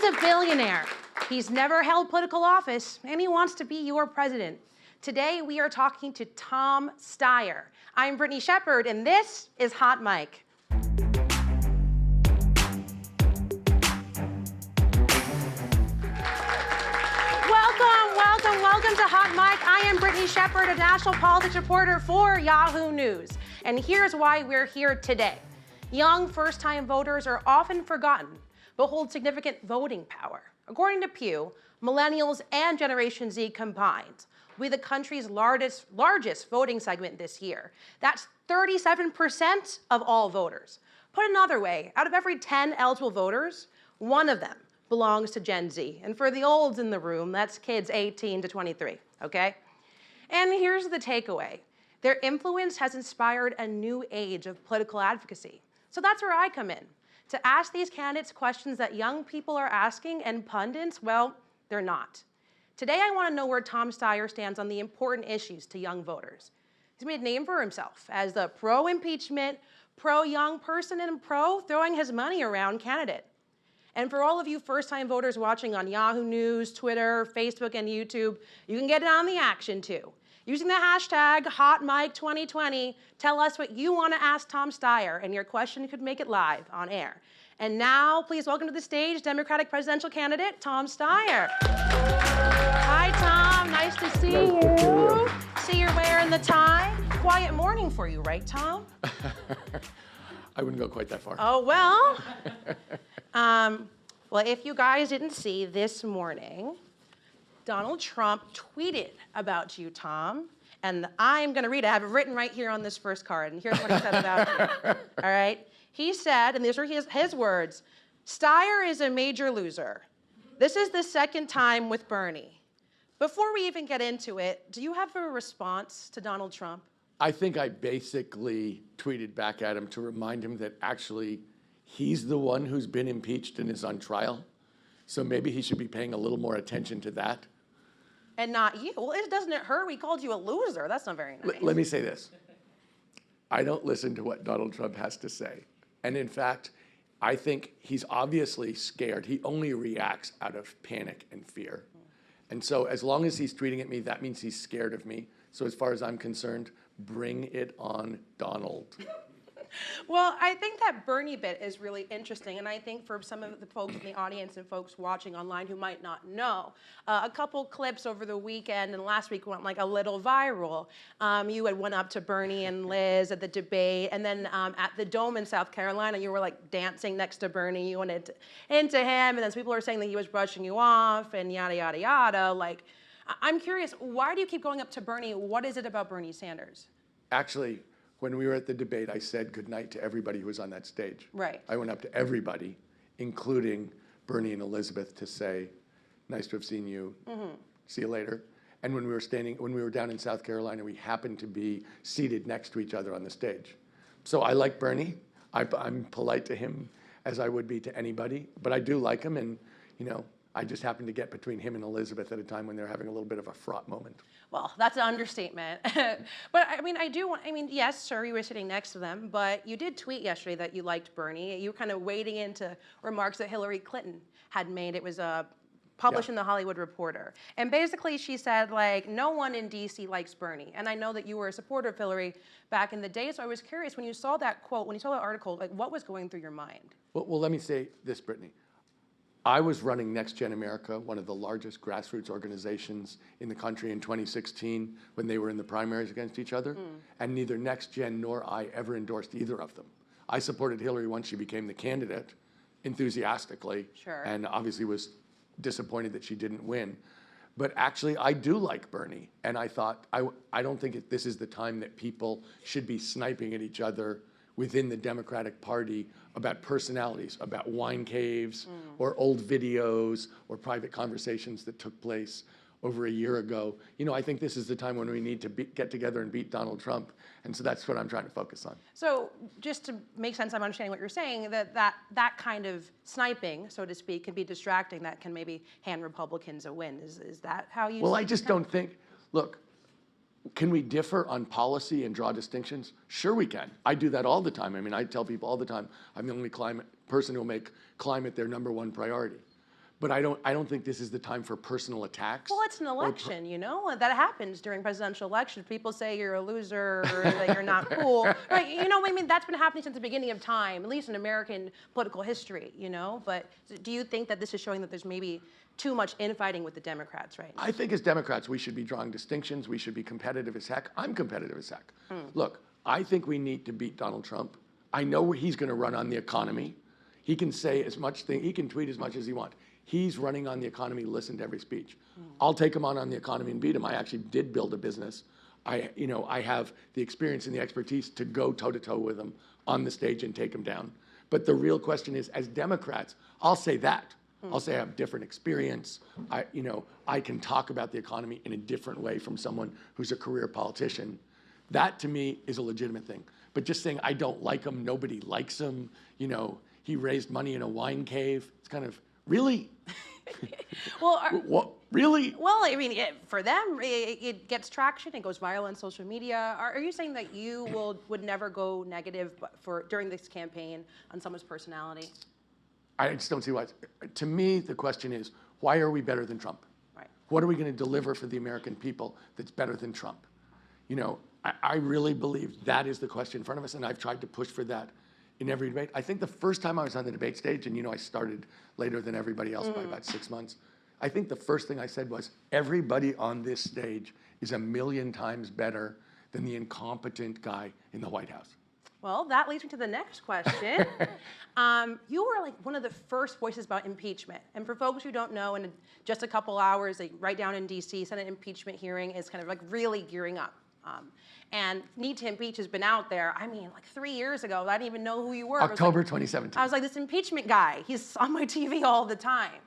He's a billionaire. He's never held political office, and he wants to be your president. Today, we are talking to Tom Steyer. I'm Brittany Shepherd, and this is Hot Mic. Welcome to Hot Mic. I am Brittany Shepherd, a national politics reporter for Yahoo News. And here's why we're here today. Young first-time voters are often forgotten, but hold significant voting power. According to Pew, millennials and Generation Z combined will be the country's largest voting segment this year. That's 37% of all voters. Put another way, out of every 10 eligible voters, one of them belongs to Gen Z. And for the olds in the room, that's kids 18 to 23, okay? And here's the takeaway. Their influence has inspired a new age of political advocacy. So that's where I come in, to ask these candidates questions that young people are asking and pundits, well, they're not. Today, I want to know where Tom Steyer stands on the important issues to young voters. He's made a name for himself as the pro-impeachment, pro-young person, and pro-throwing his money around candidate. And for all of you first-time voters watching on Yahoo News, Twitter, Facebook, and YouTube, you can get in on the action too. Using the hashtag HotMic2020, tell us what you want to ask Tom Steyer, and your question could make it live on air. And now, please welcome to the stage Democratic presidential candidate, Tom Steyer. Hi, Tom. Nice to see you. See you're wearing the tie. Quiet morning for you, right, Tom? I wouldn't go quite that far. Oh, well. Well, if you guys didn't see this morning, Donald Trump tweeted about you, Tom, and I'm going to read it. I have it written right here on this first card, and here's what he said about you. All right? He said, and these are his words, Steyer is a major loser. This is the second time with Bernie. Before we even get into it, do you have a response to Donald Trump? I think I basically tweeted back at him to remind him that actually he's the one who's been impeached and is on trial. So maybe he should be paying a little more attention to that. And not you. Well, doesn't it hurt? We called you a loser. That's not very nice. Let me say this. I don't listen to what Donald Trump has to say. And in fact, I think he's obviously scared. He only reacts out of panic and fear. And so as long as he's tweeting at me, that means he's scared of me. So as far as I'm concerned, bring it on, Donald. Well, I think that Bernie bit is really interesting, and I think for some of the folks in the audience and folks watching online who might not know, a couple clips over the weekend and last week went like a little viral. You had went up to Bernie and Liz at the debate, and then at the Dome in South Carolina, you were like dancing next to Bernie. You went into him, and then some people are saying that he was brushing you off, and yada, yada, yada. Like, I'm curious, why do you keep going up to Bernie? What is it about Bernie Sanders? Actually, when we were at the debate, I said goodnight to everybody who was on that stage. Right. I went up to everybody, including Bernie and Elizabeth, to say, nice to have seen you, see you later. And when we were down in South Carolina, we happened to be seated next to each other on the stage. So I like Bernie. I'm polite to him as I would be to anybody, but I do like him, and I just happened to get between him and Elizabeth at a time when they're having a little bit of a fraught moment. Well, that's an understatement. But I mean, yes, sir, you were sitting next to them, but you did tweet yesterday that you liked Bernie. You were kind of wading into remarks that Hillary Clinton had made. It was published in the Hollywood Reporter. And basically she said, like, no one in DC likes Bernie. And I know that you were a supporter of Hillary back in the day, so I was curious, when you saw that quote, when you saw that article, like, what was going through your mind? Well, let me say this, Brittany. I was running Next Gen America, one of the largest grassroots organizations in the country in 2016 when they were in the primaries against each other. And neither Next Gen nor I ever endorsed either of them. I supported Hillary once she became the candidate enthusiastically, and obviously was disappointed that she didn't win. But actually, I do like Bernie. And I thought, I don't think this is the time that people should be sniping at each other within the Democratic Party about personalities, about wine caves, or old videos, or private conversations that took place over a year ago. I think this is the time when we need to get together and beat Donald Trump. And so that's what I'm trying to focus on. So just to make sense, I'm understanding what you're saying, that kind of sniping, so to speak, can be distracting. That can maybe hand Republicans a win. Is that how you see it? Well, I just don't think, look, Can we differ on policy and draw distinctions? Sure we can. I do that all the time. I mean, I tell people all the time, I'm the only person who will make climate their #1 priority. But I don't think this is the time for personal attacks. Well, it's an election, you know? That happens during presidential elections. People say you're a loser or that you're not cool. Right? You know, I mean, that's been happening since the beginning of time, at least in American political history, you know? But do you think that this is showing that there's maybe too much infighting with the Democrats right now? I think as Democrats, we should be drawing distinctions. We should be competitive as heck. I'm competitive as heck. Look, I think we need to beat Donald Trump. I know he's going to run on the economy. He can say as much thing, he can tweet as much as he wants. He's running on the economy, listen to every speech. I'll take him on the economy and beat him. I actually did build a business. I have the experience and the expertise to go toe-to-toe with him on the stage and take him down. But the real question is, as Democrats, I'll say that. I'll say I have different experience. I can talk about the economy in a different way from someone who's a career politician. That, to me, is a legitimate thing. But just saying I don't like him, nobody likes him, he raised money in a wine cave, it's kind of, really? Well, what? Really? Well, I mean, for them, it gets traction. It goes viral on social media. Are you saying that you would never go negative during this campaign on someone's personality? I just don't see why. To me, the question is, why are we better than Trump? Right. What are we going to deliver for the American people that's better than Trump? I really believe that is the question in front of us, and I've tried to push for that in every debate. I think the first time I was on the debate stage, and I started later than everybody else by about 6 months, I think the first thing I said was, everybody on this stage is 1,000,000 times better than the incompetent guy in the White House. Well, that leads me to the next question. You were like one of the first voices about impeachment. And for folks who don't know, in just a couple hours, right down in DC, Senate impeachment hearing is kind of like really gearing up. And Need to Impeach has been out there, I mean, like 3 years ago. I didn't even know who you were. October 2017. I was like, this impeachment guy, he's on my TV all the time.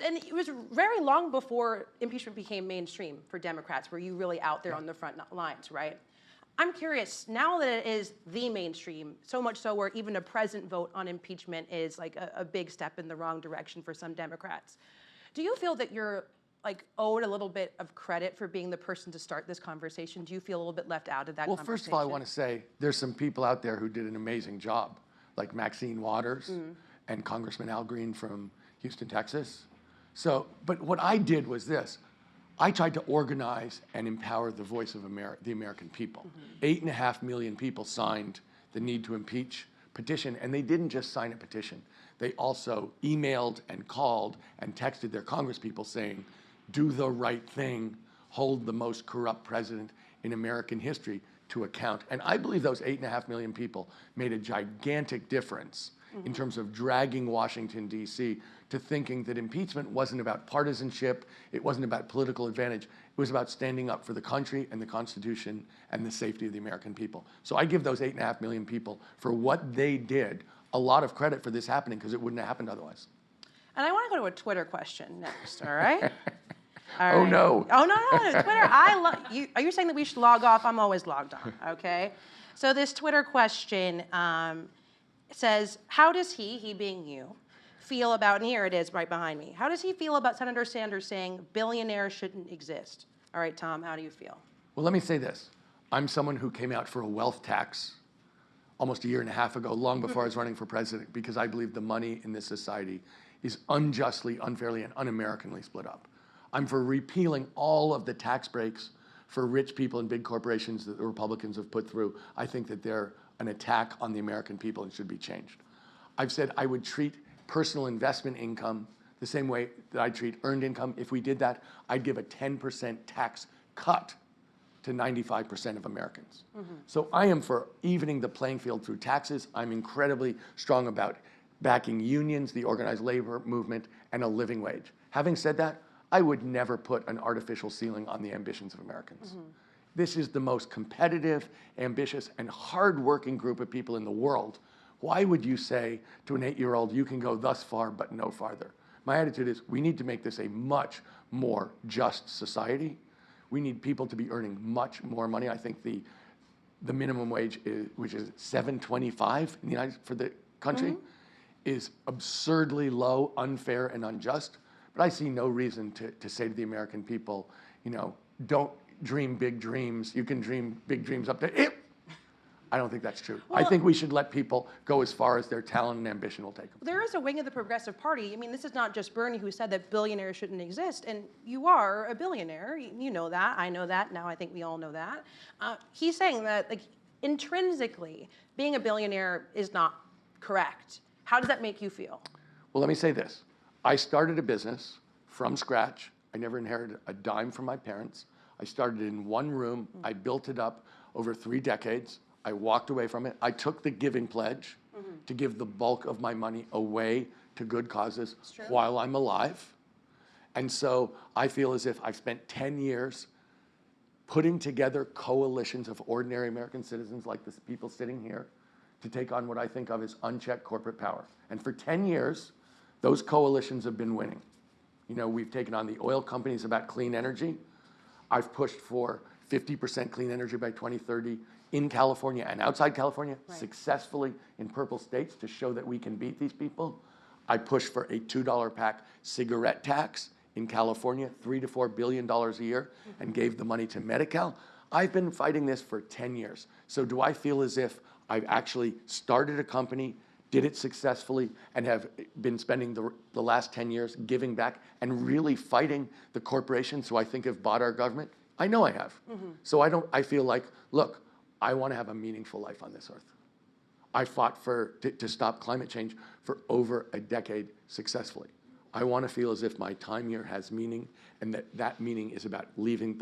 And it was very long before impeachment became mainstream for Democrats, where you really out there on the front lines, right? I'm curious, now that it is the mainstream, so much so where even a present vote on impeachment is like a big step in the wrong direction for some Democrats, do you feel that you're owed a little bit of credit for being the person to start this conversation? Do you feel a little bit left out of that conversation? Well, first of all, I want to say there's some people out there who did an amazing job, like Maxine Waters and Congressman Al Green from Houston, Texas. But what I did was this. I tried to organize and empower the voice of the American people. 8.5 million people signed the Need to Impeach petition, and they didn't just sign a petition. They also emailed and called and texted their congresspeople saying, do the right thing, hold the most corrupt president in American history to account. And I believe those 8.5 million people made a gigantic difference in terms of dragging Washington, D.C. to thinking that impeachment wasn't about partisanship, it wasn't about political advantage, it was about standing up for the country and the Constitution and the safety of the American people. So I give those 8.5 million people, for what they did, a lot of credit for this happening, because it wouldn't have happened otherwise. And I want to go to a Twitter question next, all right? All Oh, right. no. Oh, no, Twitter, are you saying that we should log off? I'm always logged on, okay? So this Twitter question says, how does he being you, feel about, and here it is right behind me, how does he feel about Senator Sanders saying billionaires shouldn't exist? All right, Tom, how do you feel? Well, let me say this. I'm someone who came out for a wealth tax almost 1.5 years ago, long before I was running for president, because I believe the money in this society is unjustly, unfairly, and un-Americanly split up. I'm for repealing all of the tax breaks for rich people and big corporations that the Republicans have put through. I think that they're an attack on the American people and should be changed. I've said I would treat personal investment income the same way that I treat earned income. If we did that, I'd give a 10% tax cut to 95% of Americans. So I am for evening the playing field through taxes. I'm incredibly strong about backing unions, the organized labor movement, and a living wage. Having said that, I would never put an artificial ceiling on the ambitions of Americans. This is the most competitive, ambitious, and hardworking group of people in the world. Why would you say to an 8-year-old, you can go thus far but no farther? My attitude is we need to make this a much more just society. We need people to be earning much more money. I think the minimum wage, which is $7.25 in the for the country, is absurdly low, unfair, and unjust. But I see no reason to say to the American people, don't dream big dreams. You can dream big dreams up to it. I don't think that's true. I think we should let people go as far as their talent and ambition will take them. There is a wing of the Progressive Party. I mean, this is not just Bernie who said that billionaires shouldn't exist, and you are a billionaire. You know that. I know that. Now I think we all know that. He's saying that, like, intrinsically, being a billionaire is not correct. How does that make you feel? Well, let me say this. I started a business from scratch. I never inherited a dime from my parents. I started in one room. I built it up over 3 decades. I walked away from it. I took the giving pledge to give the bulk of my money away to good causes while I'm alive. And so I feel as if I've spent 10 years putting together coalitions of ordinary American citizens like the people sitting here to take on what I think of as unchecked corporate power. And for 10 years, those coalitions have been winning. You know, we've taken on the oil companies about clean energy. I've pushed for 50% clean energy by 2030 in California and outside California, successfully in purple states to show that we can beat these people. I pushed for a $2 pack cigarette tax in California, $3 to $4 billion a year, and gave the money to Medi-Cal. I've been fighting this for 10 years. So do I feel as if I've actually started a company, did it successfully, and have been spending the last 10 years giving back and really fighting the corporations who I think have bought our government? I know I have. So I feel like, look, I want to have a meaningful life on this earth. I fought to stop climate change for over a decade successfully. I want to feel as if my time here has meaning, and that meaning is about leaving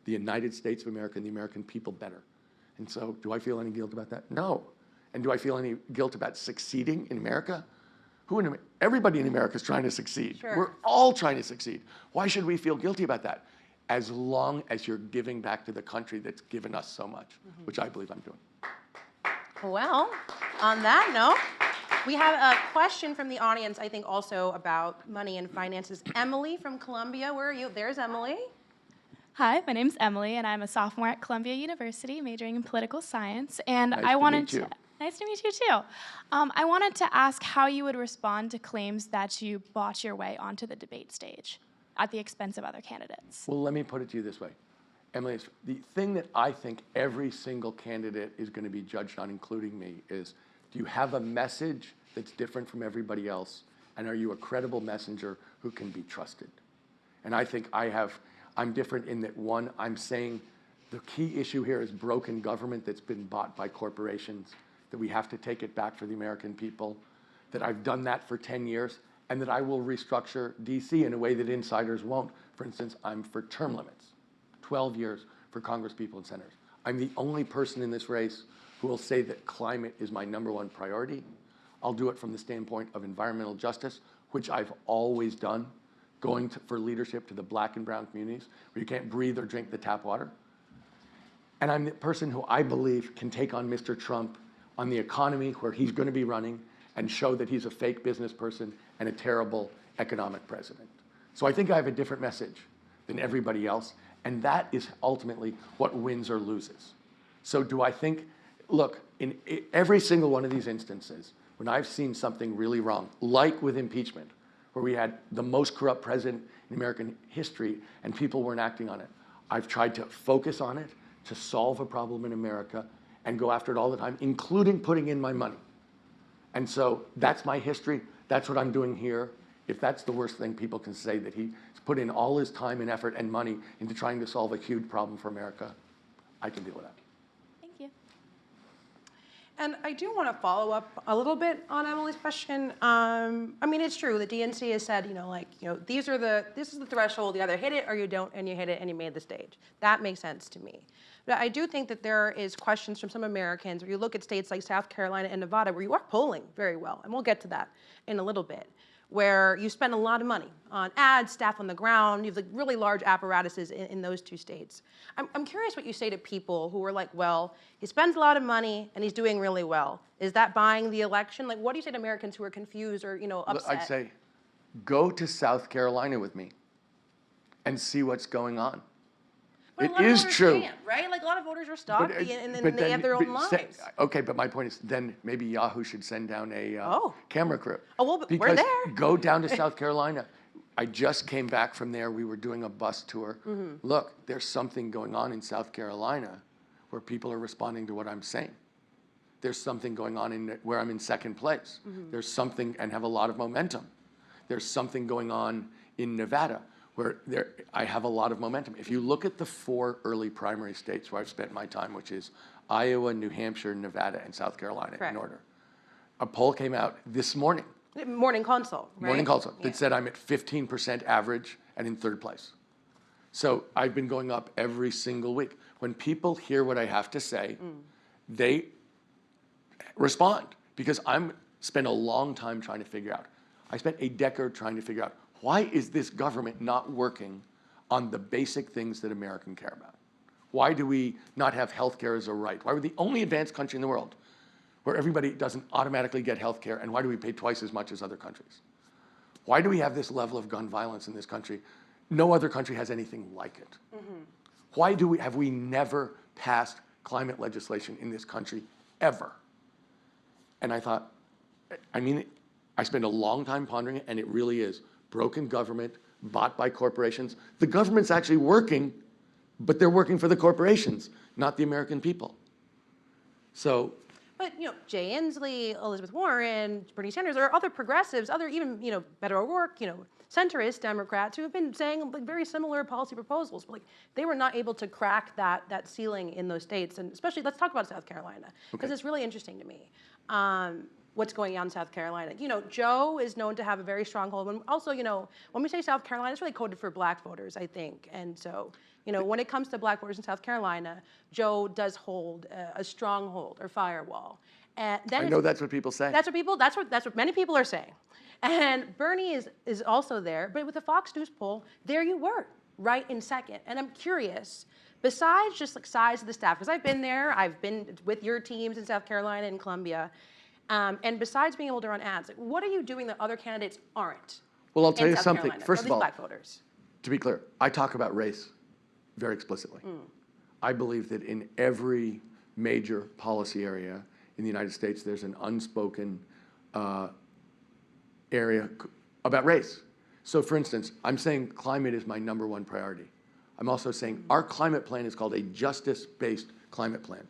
the United States of America and the American people better. And so do I feel any guilt about that? No. And do I feel any guilt about succeeding in America? Everybody in America is trying to succeed. We're all trying to succeed. Why should we feel guilty about that? As long as you're giving back to the country that's given us so much, which I believe I'm doing. Well, on that note, we have a question from the audience, I think also about money and finances. Emily from Columbia, where are you? There's Emily. Hi, my name's Emily, and I'm a sophomore at Columbia University, majoring in political science. And Nice I to wanted meet you. Nice to meet you too. I wanted to ask how you would respond to claims that you bought your way onto the debate stage at the expense of other candidates. Well, let me put it to you this way. Emily, the thing that I think every single candidate is going to be judged on, including me, is do you have a message that's different from everybody else? And are you a credible messenger who can be trusted? And I think I'm different in that, one, I'm saying the key issue here is broken government that's been bought by corporations, that we have to take it back for the American people, that I've done that for 10 years, and that I will restructure DC in a way that insiders won't. For instance, I'm for term limits, 12 years for congresspeople and senators. I'm the only person in this race who will say that climate is my #1 priority. I'll do it from the standpoint of environmental justice, which I've always done, going for leadership to the black and brown communities where you can't breathe or drink the tap water. And I'm the person who I believe can take on Mr. Trump on the economy, where he's going to be running, and show that he's a fake business person and a terrible economic president. So I think I have a different message than everybody else, and that is ultimately what wins or loses. So do I think, look, in every single one of these instances, when I've seen something really wrong, like with impeachment, where we had the most corrupt president in American history and people weren't acting on it, I've tried to focus on it, to solve a problem in America, and go after it all the time, including putting in my money. And so that's my history. That's what I'm doing here. If that's the worst thing people can say, that he's put in all his time and effort and money into trying to solve a huge problem for America, I can deal with that. Thank you. And I do want to follow up a little bit on Emily's question. I mean, it's true. The DNC has said, this is the threshold. You either hit it or you don't, and you hit it and you made the stage. That makes sense to me. But I do think that there is questions from some Americans where you look at states like South Carolina and Nevada where you are polling very well, and we'll get to that in a little bit, where you spend a lot of money on ads, staff on the ground. You have really large apparatuses in those two states. I'm curious what you say to people who are like, well, he spends a lot of money and he's doing really well. Is that buying the election? Like, what do you say to Americans who are confused or upset? I'd say, go to South Carolina with me and see what's going on. But it is true, can't, right? Like, a lot of voters are stuck, and they have their own lives. Okay, but my point is, then maybe Yahoo should send down a camera crew. Oh, well, but because we're there. Go down to South Carolina. I just came back from there. We were doing a bus tour. Look, there's something going on in South Carolina where people are responding to what I'm saying. there's something going on in where I'm in second place. There's something, and have a lot of momentum. There's something going on in Nevada where I have a lot of momentum. If you look at the 4 early primary states where I've spent my time, which is Iowa, New Hampshire, Nevada, and South Carolina in order. A poll came out this morning. Morning consult, right? Morning consult that said I'm at 15% average and in 3rd place. So I've been going up every single week. When people hear what I have to say, they respond, because I'm spent a long time trying to figure out. I spent a decade trying to figure out, why is this government not working on the basic things that Americans care about? Why do we not have health care as a right? Why are we the only advanced country in the world where everybody doesn't automatically get health care, and why do we pay twice as much as other countries? Why do we have this level of gun violence in this country? No other country has anything like it. Why have we never passed climate legislation in this country, ever? And I thought, I spent a long time pondering it, and it really is broken government, bought by corporations. The government's actually working, but they're working for the corporations, not the American people. So. But, Jay Inslee, Elizabeth Warren, Bernie Sanders, or other progressives, other even, Beto O'Rourke, centrist Democrats who have been saying very similar policy proposals, but they were not able to crack that ceiling in those states. And especially, let's talk about South Carolina, because it's really interesting to me. What's going on in South Carolina. Joe is known to have a very strong hold. And also, when we say South Carolina, it's really coded for black voters, I think. And so, when it comes to black voters in South Carolina, Joe does hold a stronghold or firewall. And then I know that's what people say. That's what many people are saying. And Bernie is also there, but with the Fox News poll, there you were, right in second. And I'm curious, besides just size of the staff, because I've been there, I've been with your teams in South Carolina and Columbia, and besides being able to run ads, what are you doing that other candidates aren't? Well, I'll tell you something. Carolina, First of all, black voters. To be clear, I talk about race very explicitly. I believe that in every major policy area in the United States, there's an unspoken area about race. So for instance, I'm saying climate is my #1 priority. I'm also saying our climate plan is called a justice-based climate plan.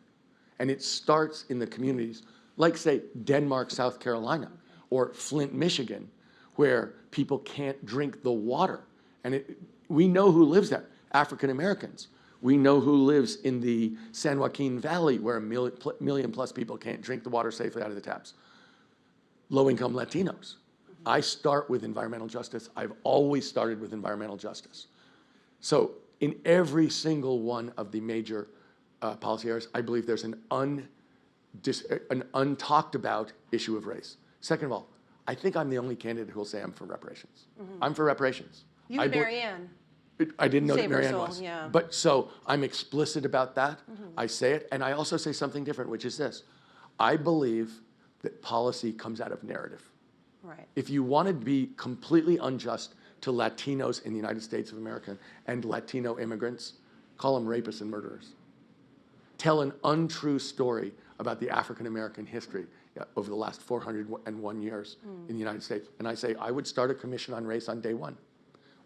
And it starts in the communities, like say Denmark, South Carolina, or Flint, Michigan, where people can't drink the water. And we know who lives there, African Americans. We know who lives in the San Joaquin Valley, where a million plus people can't drink the water safely out of the taps. Low-income Latinos. I start with environmental justice. I've always started with environmental justice. So in every single one of the major policy areas, I believe there's an untalked about issue of race. Second of all, I think I'm the only candidate who will say I'm for reparations. I'm for reparations. You and Marianne. I didn't know that Save her Marianne soul, was. yeah. But so I'm explicit about that. I say it, and I also say something different, which is this. I believe that policy comes out of narrative. Right. If you want to be completely unjust to Latinos in the United States of America and Latino immigrants, call them rapists and murderers. Tell an untrue story about the African American history over the last 401 years in the United States. And I say, I would start a commission on race on day one.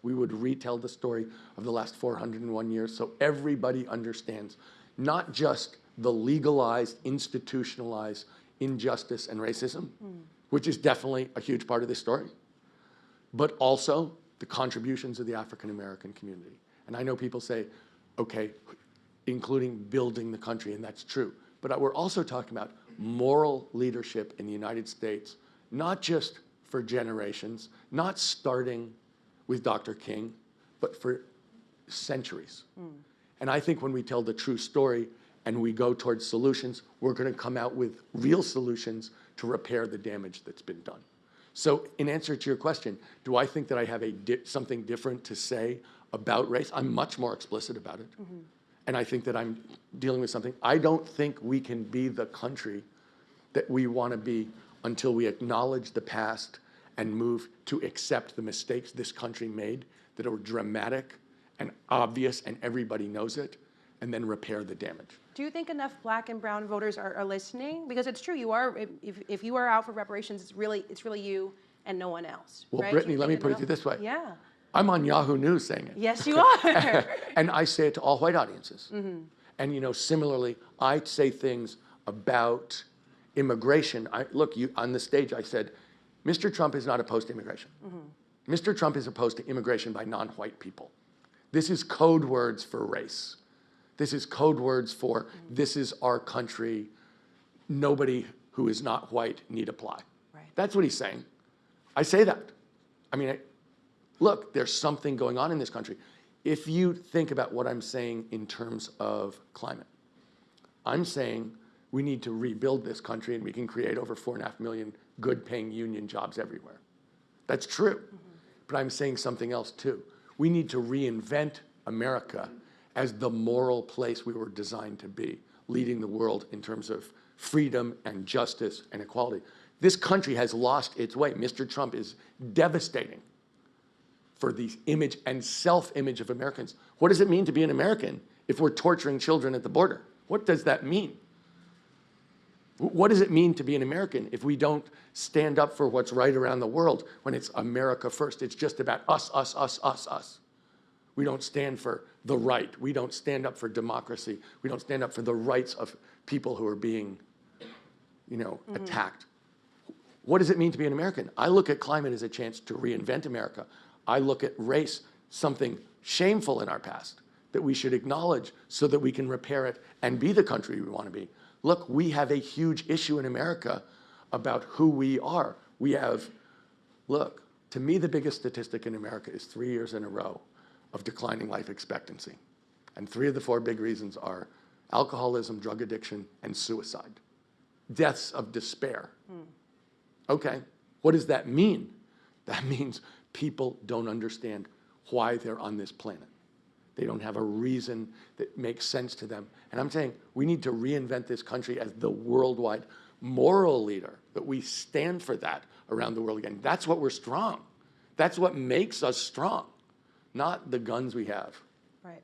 We would retell the story of the last 401 years so everybody understands not just the legalized, institutionalized injustice and racism, which is definitely a huge part of this story, but also the contributions of the African American community. And I know people say, okay, including building the country, and that's true. But we're also talking about moral leadership in the United States, not just for generations, not starting with Dr. King, but for centuries. And I think when we tell the true story and we go towards solutions, we're going to come out with real solutions to repair the damage that's been done. So in answer to your question, do I think that I have something different to say about race? I'm much more explicit about it. And I think that I'm dealing with something. I don't think we can be the country that we want to be until we acknowledge the past and move to accept the mistakes this country made that are dramatic and obvious and everybody knows it, and then repair the damage. Do you think enough black and brown voters are listening? Because it's true, you are. If you are out for reparations, it's really you and no one else. Well, right? Brittany, let me put it to you this way. Yeah. I'm on Yahoo News saying it. Yes, you are. And I say it to all white audiences. And similarly, I say things about immigration, look, on the stage I said, Mr. Trump is not opposed to immigration. Mr. Trump is opposed to immigration by non-white people. This is code words for race. This is code words for this is our country. Nobody who is not white need apply. Right. That's what he's saying. I say that. I mean, look, there's something going on in this country. If you think about what I'm saying in terms of climate, I'm saying we need to rebuild this country and we can create over 4.5 million good-paying union jobs everywhere. That's true. But I'm saying something else too. We need to reinvent America as the moral place we were designed to be, leading the world in terms of freedom and justice and equality. This country has lost its way. Mr. Trump is devastating for the image and self-image of Americans. What does it mean to be an American if we're torturing children at the border? What does that mean? What does it mean to be an American if we don't stand up for what's right around the world when it's America first? It's just about us, us, us, us, us. We don't stand for the right. We don't stand up for democracy. We don't stand up for the rights of people who are being, attacked. What does it mean to be an American? I look at climate as a chance to reinvent America. I look at race, something shameful in our past that we should acknowledge so that we can repair it and be the country we want to be. Look, we have a huge issue in America about who we are. We have, look, to me, the biggest statistic in America is 3 years in a row of declining life expectancy. And 3 of the 4 big reasons are alcoholism, drug addiction, and suicide. Deaths of despair. Okay, what does that mean? That means people don't understand why they're on this planet. They don't have a reason that makes sense to them. And I'm saying we need to reinvent this country as the worldwide moral leader, that we stand for that around the world again. That's what we're strong. That's what makes us strong, not the guns we have. Right.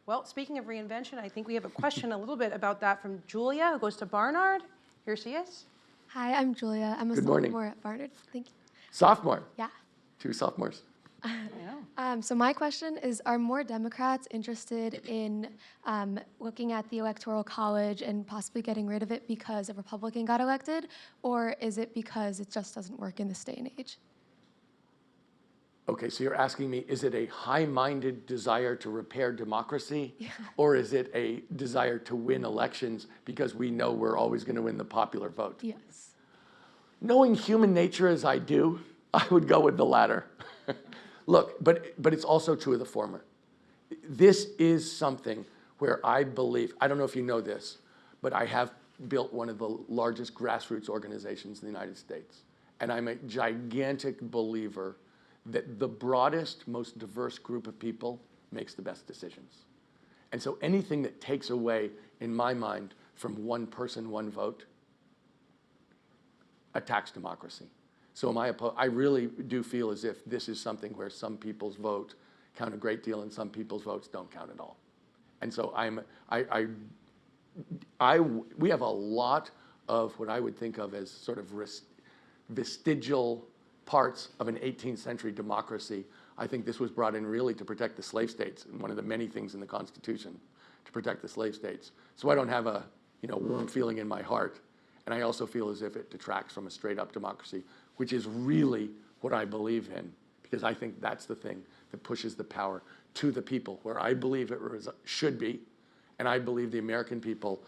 Well, speaking of reinvention, I think we have a question a little bit about that from Julia, who goes to Barnard. Here she is. Hi, I'm Julia. I'm a sophomore at Barnard. Thank you. Sophomore? Yeah. 2 sophomores. So my question is, are more Democrats interested in looking at the Electoral College and possibly getting rid of it because a Republican got elected, or is it because it just doesn't work in this day and age? Okay, so you're asking me, is it a high-minded desire to repair democracy, or is it a desire to win elections because we know we're always going to win the popular vote? Yes. Knowing human nature as I do, I would go with the latter. Look, but it's also true of the former. This is something where I believe, I don't know if you know this, but I have built one of the largest grassroots organizations in the United States. And I'm a gigantic believer that the broadest, most diverse group of people makes the best decisions. And so anything that takes away, in my mind, from one person, one vote, attacks democracy. So I really do feel as if this is something where some people's votes count a great deal and some people's votes don't count at all. And so we have a lot of what I would think of as sort of vestigial parts of an 18th century democracy. I think this was brought in really to protect the slave states, and one of the many things in the Constitution to protect the slave states. So I don't have a warm feeling in my heart. And I also feel as if it detracts from a straight up democracy, which is really what I believe in, because I think that's the thing that pushes the power to the people, where I believe it should be. And I believe the American people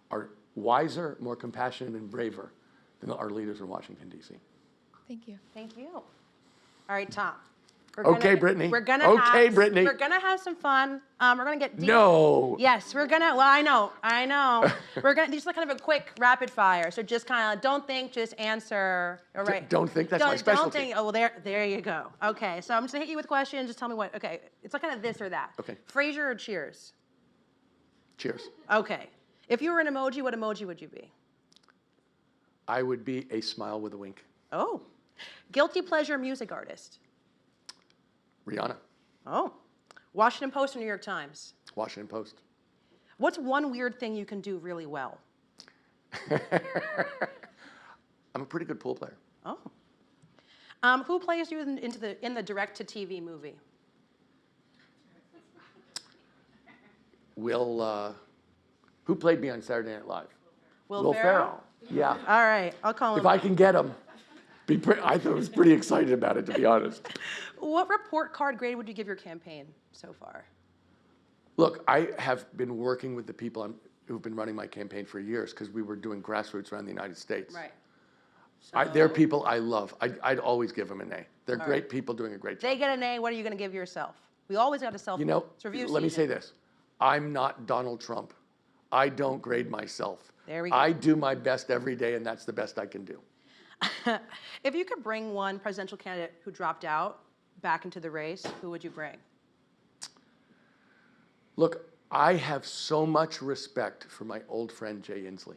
are wiser, more compassionate, and braver than our leaders in Washington, D.C. Thank you. Thank you. All right, Tom. Okay, Brittany. We're gonna have some fun. We're gonna get deep. No. Yes, we're gonna. Well, I know. We're gonna do just kind of a quick rapid fire. So just kind of don't think, just answer. All right. Don't think. That's my specialty. Don't think. Oh, well, there you go. Okay. So I'm just gonna hit you with questions. Just tell me what. Okay. It's like kind of this or that. Okay. Frasier or Cheers? Cheers. Okay. If you were an emoji, what emoji would you be? I would be a smile with a wink. Oh. Guilty pleasure music artist? Rihanna. Oh. Washington Post or New York Times? Washington Post. What's one weird thing you can do really well? I'm a pretty good pool player. Oh. Who plays you in the direct-to-TV movie? Who played me on Saturday Night Live? Will Ferrell? Yeah. All right, I'll call him. If I can get him, I was pretty excited about it, to be honest. What report card grade would you give your campaign so far? Look, I have been working with the people who've been running my campaign for years because we were doing grassroots around the United States. Right. They're people I love. I'd always give them an A. They're great people doing a great job. They get an A, what are you going to give yourself? We always got to self. You know, it's review let me season. say this. I'm not Donald Trump. I don't grade myself. There we go. I do my best every day, and that's the best I can do. If you could bring one presidential candidate who dropped out back into the race, who would you bring? Look, I have so much respect for my old friend Jay Inslee.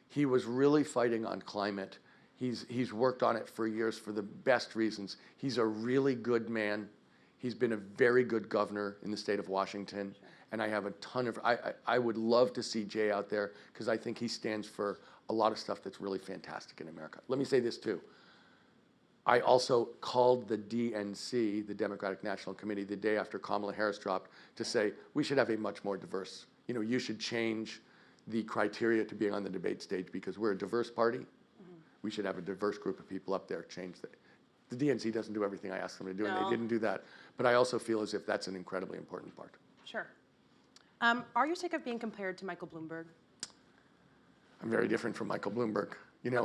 He was really fighting on climate. He's worked on it for years for the best reasons. He's a really good man. He's been a very good governor in the state of Washington. And I have a ton of, I would love to see Jay out there because I think he stands for a lot of stuff that's really fantastic in America. Let me say this too. I also called the DNC, the Democratic National Committee, the day after Kamala Harris dropped to say, we should have a much more diverse, you should change the criteria to being on the debate stage because we're a diverse party. We should have a diverse group of people up there, change that. The DNC doesn't do everything I asked them to do, and they didn't do that. But I also feel as if that's an incredibly important part. Sure. Are you sick of being compared to Michael Bloomberg? I'm very different from Michael Bloomberg.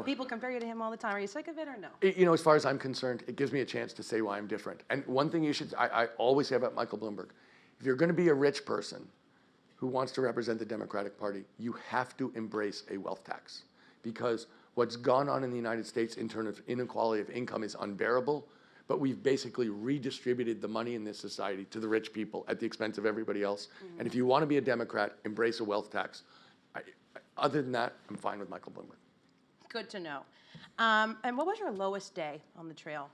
People compare you to him all the time. Are you sick of it or no? As far as I'm concerned, it gives me a chance to say why I'm different. And one thing I always say about Michael Bloomberg, if you're going to be a rich person who wants to represent the Democratic Party, you have to embrace a wealth tax. Because what's gone on in the United States in terms of inequality of income is unbearable, but we've basically redistributed the money in this society to the rich people at the expense of everybody else. And if you want to be a Democrat, embrace a wealth tax. Other than that, I'm fine with Michael Bloomberg. Good to know. And what was your lowest day on the trail?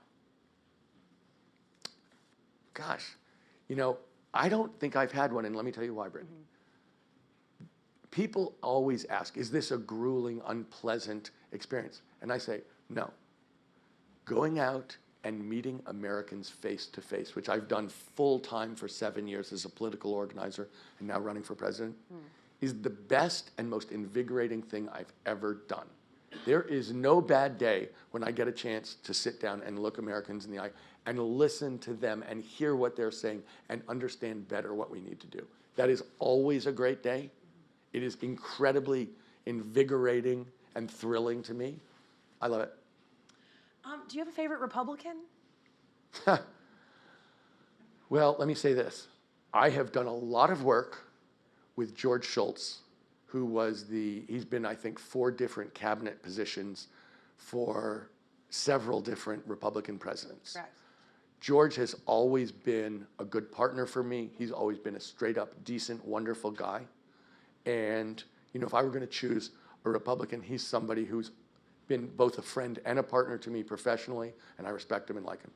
Gosh, I don't think I've had one, and let me tell you why, Brittany. People always ask, is this a grueling, unpleasant experience? And I say, no. Going out and meeting Americans face to face, which I've done full time for 7 years as a political organizer and now running for president, is the best and most invigorating thing I've ever done. There is no bad day when I get a chance to sit down and look Americans in the eye and listen to them and hear what they're saying and understand better what we need to do. That is always a great day. It is incredibly invigorating and thrilling to me. I love it. Do you have a favorite Republican? Well, let me say this. I have done a lot of work with George Shultz, who was he's been, I think, 4 different cabinet positions for several different Republican presidents. Correct. George has always been a good partner for me. He's always been a straight up, decent, wonderful guy. And, if I were going to choose a Republican, he's somebody who's been both a friend and a partner to me professionally, and I respect him and like him.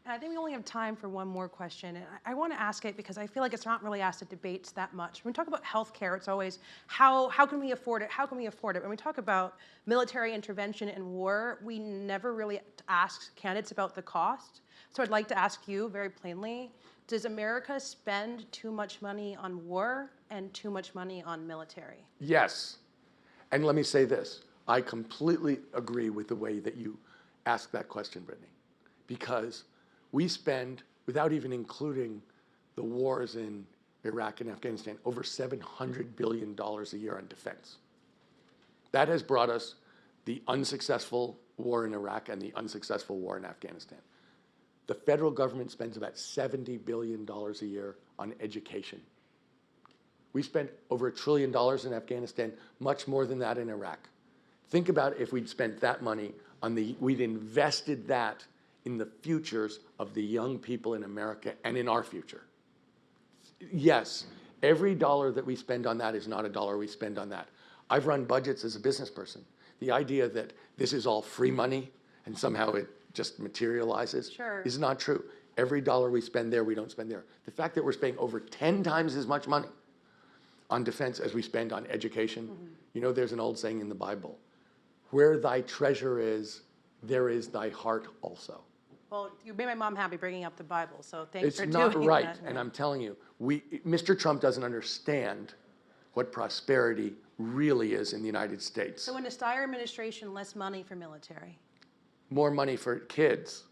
And I think we only have time for one more question. And I want to ask it because I feel like it's not really asked at debates that much. When we talk about healthcare, it's always how can we afford it? How can we afford it? When we talk about military intervention and war, we never really ask candidates about the cost. So I'd like to ask you very plainly, does America spend too much money on war and too much money on military? Yes. And let me say this. I completely agree with the way that you ask that question, Brittany, because we spend, without even including the wars in Iraq and Afghanistan, over $700 billion a year on defense. That has brought us the unsuccessful war in Iraq and the unsuccessful war in Afghanistan. The federal government spends about $70 billion a year on education. We spent over $1 trillion in Afghanistan, much more than that in Iraq. Think about if we'd spent that money we'd invested that in the futures of the young people in America and in our future. Yes, every dollar that we spend on that is not a dollar we spend on that. I've run budgets as a business person. The idea that this is all free money and somehow it just materializes is not true. Every dollar we spend there, we don't spend there. The fact that we're spending over 10 times as much money on defense as we spend on education, there's an old saying in the Bible, where thy treasure is, there is thy heart also. Well, you made my mom happy bringing up the Bible, so thanks for doing that. It's not right, and I'm telling you, Mr. Trump doesn't understand what prosperity really is in the United States. So in the Steyer administration, less money for military. More money for kids.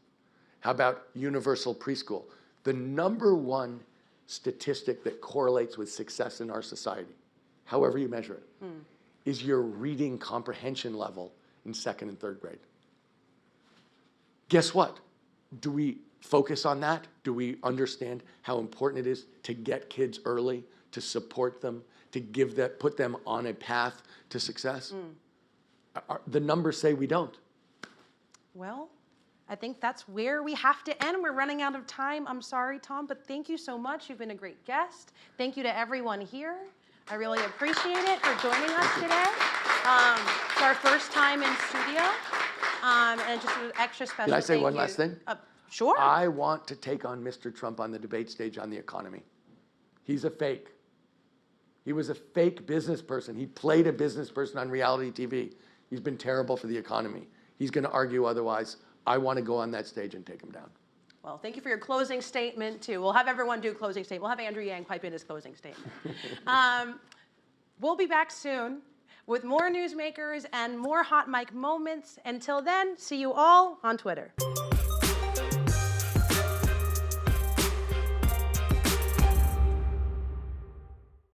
How about universal preschool? The number one statistic that correlates with success in our society, however you measure it, is your reading comprehension level in 2nd and 3rd grade. Guess what? Do we focus on that? Do we understand how important it is to get kids early, to support them, to put them on a path to success? The numbers say we don't. Well, I think that's where we have to end. We're running out of time. I'm sorry, Tom, but thank you so much. You've been a great guest. Thank you to everyone here. I really appreciate it for joining us today. It's our first time in studio, and just an extra special Can I say thank one you. last thing? Sure. I want to take on Mr. Trump on the debate stage on the economy. He's a fake. He was a fake business person. He played a business person on reality TV. He's been terrible for the economy. He's going to argue otherwise. I want to go on that stage and take him down. Well, thank you for your closing statement, too. We'll have everyone do a closing statement. We'll have Andrew Yang pipe in his closing statement. We'll be back soon with more newsmakers and more hot mic moments. Until then, see you all on Twitter.